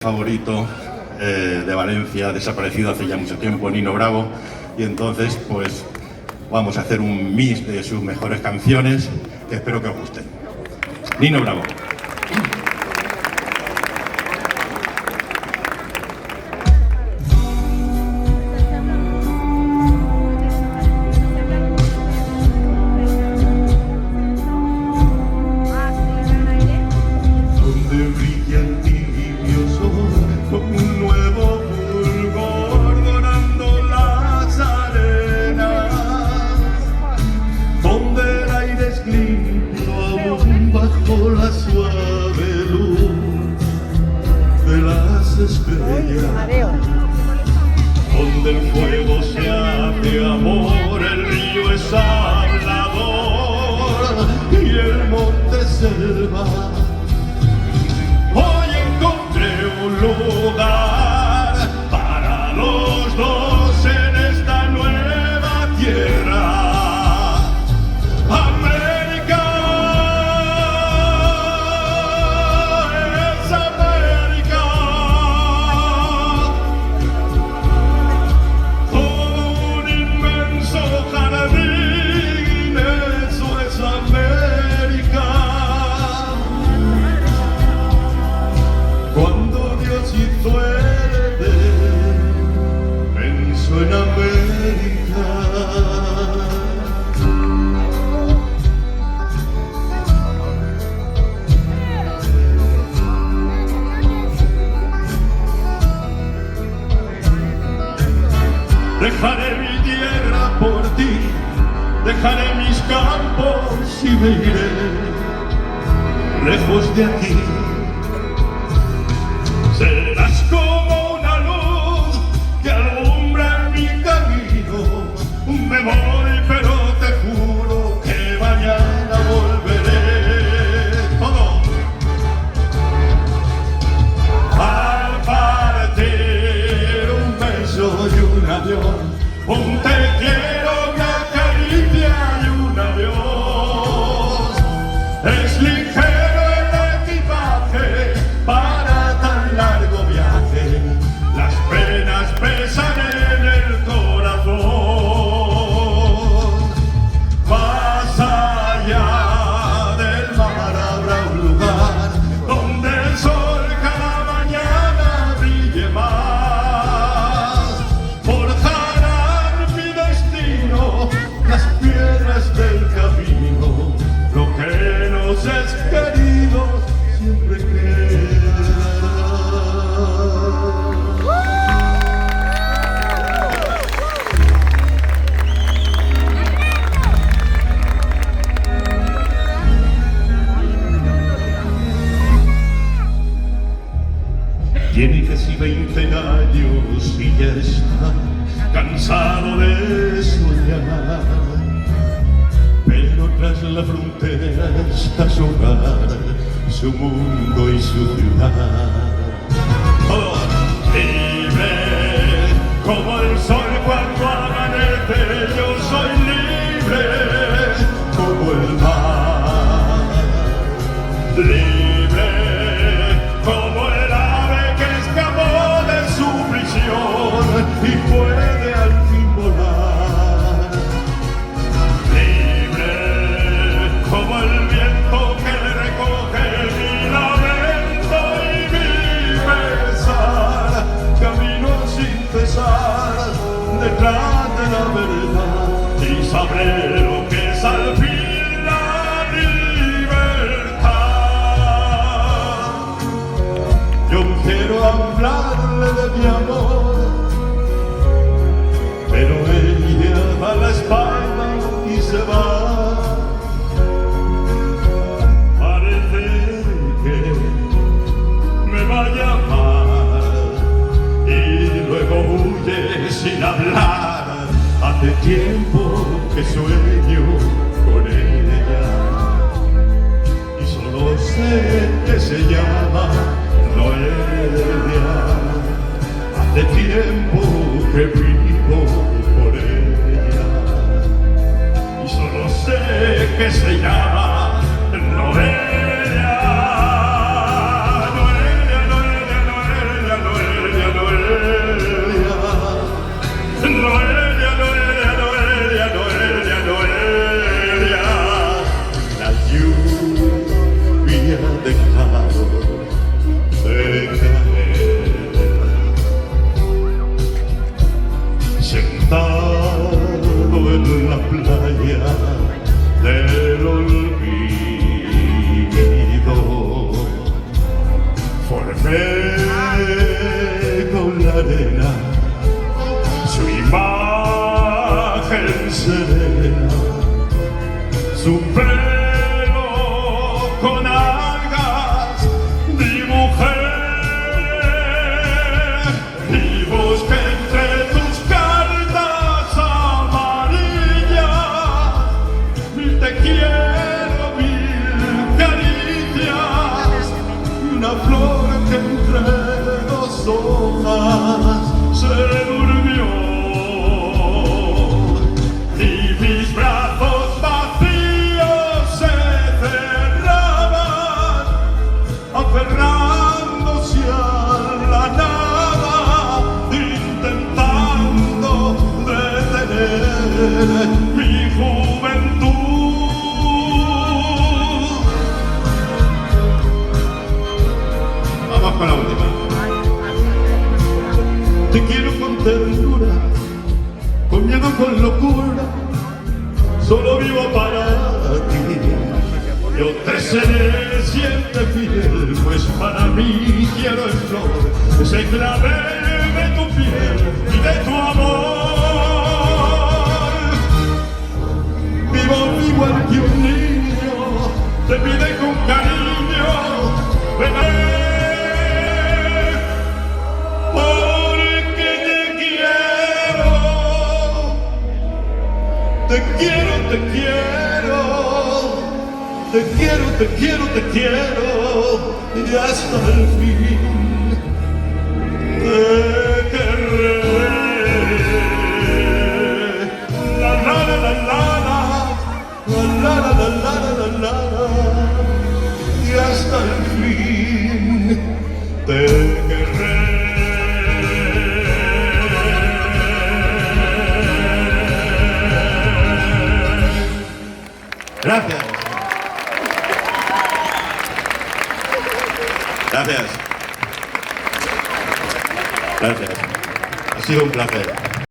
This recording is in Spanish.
favorito de Valencia, desaparecido hace ya mucho tiempo, Nino Bravo, y entonces pues vamos a hacer un mix de sus mejores canciones que espero que os gusten. Nino Bravo. Bajo la suave luz de las estrellas, donde el fuego se hace amor, el río es hablador y el monte selva. Hoy encontré un lugar para los dos en esta nueva tierra. En América, dejaré mi tierra por ti, dejaré mis campos y me iré lejos de aquí. Serás como una luz que alumbra mi camino. Me voy, pero te juro que mañana volveré. Todo. Al partir un beso y un adiós, un te quiero, una caricia y un adiós. Es ligero el equipaje para tan largo viaje. Las penas pesan en el corazón. Más allá del mar habrá un lugar donde el sol cada mañana brille más. Forjarán mi destino las piedras del camino. Lo que nos es querido siempre quedará. Tiene casi 20 años y ya está cansado de soñar, pero tras la frontera está su hogar, su mundo y su ciudad. Oh, libre como el sol cuando amanece, yo soy libre como el mar. Libre como el ave que escapó de su prisión y puede al fin volar. Libre como el viento que le recoge mi lamento y mi pesar. Camino sin cesar detrás de la verdad y sabré lo que es al fin la libertad. Yo quiero hablarle de mi amor, pero ella da la espalda y se va. Parece que me va a llamar y luego huye sin hablar. Hace tiempo que sueño con ella y solo sé que se llama Noelia. Hace tiempo que vivo por ella y solo sé que se llama Noelia. Noelia, Noelia, Noelia. arena, su imagen serena, su pelo con algas dibujé, y busqué entre tus cartas amarillas mil te quiero, mil caricias y una flor que entre dos hojas se durmió. Y mis brazos vacíos se cerraban, aferrándose a la nada, intentando detener mi juventud. Vamos con la última. Te quiero con ternura, con miedo, con locura, solo vivo para ti. Yo te seré siempre fiel, pues para mí quiero en flor ese clavel de tu piel y de tu amor. Vivo igual que un niño, te pide con cariño, ven a te quiero, te quiero, te quiero, te quiero, te quiero, y hasta el fin te querré. La la la la la la la la la la la la, y hasta el fin te querré. Gracias. Gracias. Gracias. Ha sido un placer.